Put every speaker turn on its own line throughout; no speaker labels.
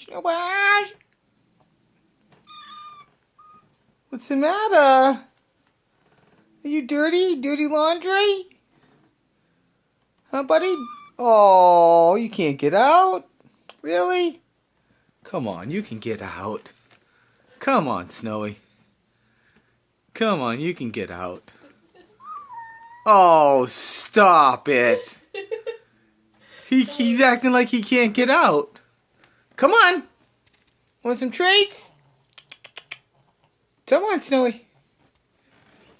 Snowball! What's the matter? Are you dirty? Dirty laundry? Huh, buddy? Oh, you can't get out? Really? Come on, you can get out. Come on, Snowy. Come on, you can get out. Oh, stop it. He's acting like he can't get out. Come on. Want some treats? Come on, Snowy.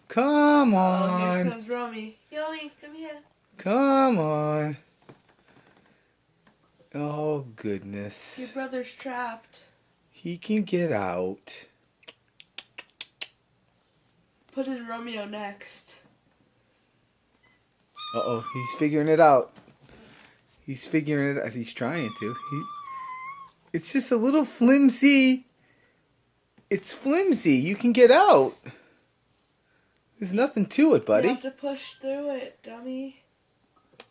Come on.
Oh, here comes Romy. Yomi, come here.
Come on. Oh, goodness.
Your brother's trapped.
He can get out.
Put in Romeo next.
Uh-oh, he's figuring it out. He's figuring it out. He's trying to. It's just a little flimsy. It's flimsy. You can get out. There's nothing to it, buddy.
You have to push through it, dummy.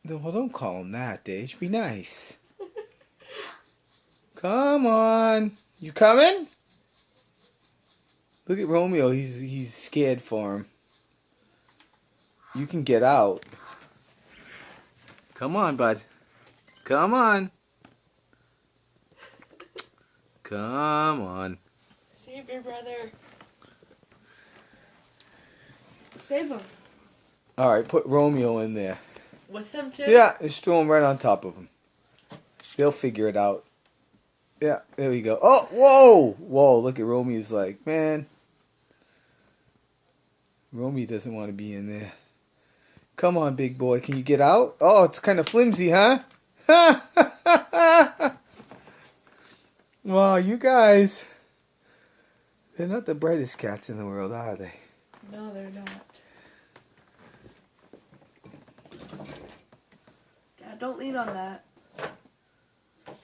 No, well, don't call him that, Dage. Be nice. Come on. You coming? Look at Romeo. He's scared for him. You can get out. Come on, bud. Come on. Come on.
Save your brother. Save him.
Alright, put Romeo in there.
With him too?
Yeah, just throw him right on top of him. They'll figure it out. Yeah, there we go. Oh, whoa! Whoa, look at Romeo's like, man. Romeo doesn't want to be in there. Come on, big boy. Can you get out? Oh, it's kind of flimsy, huh? Wow, you guys. They're not the brightest cats in the world, are they?
No, they're not. Dad, don't lean on that.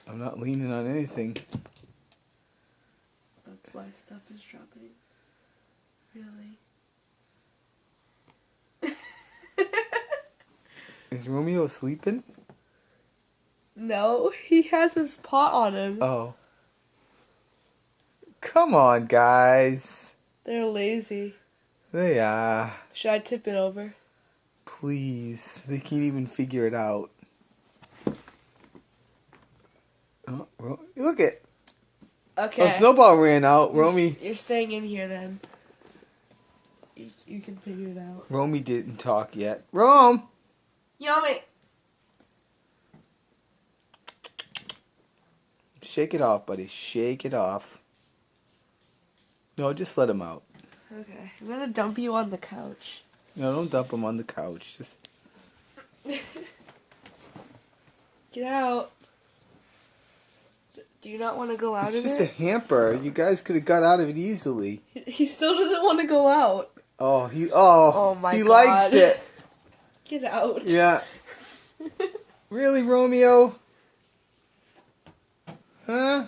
I'm not leaning on anything.
That's why stuff is dropping. Really?
Is Romeo sleeping?
No, he has his paw on him.
Oh. Come on, guys.
They're lazy.
They are.
Should I tip it over?
Please. They can't even figure it out. Oh, look at.
Okay.
Oh, Snowball ran out. Romy.
You're staying in here then. You can figure it out.
Romy didn't talk yet. Rome!
Yummy!
Shake it off, buddy. Shake it off. No, just let him out.
Okay. I'm gonna dump you on the couch.
No, don't dump him on the couch. Just
Get out. Do you not want to go out
It's
of
just a
it?
hamper. You guys could have got out of it easily.
He still doesn't want to go out.
Oh,
my
he
God.
likes it.
Get out.
Yeah. Really, Romeo? Huh?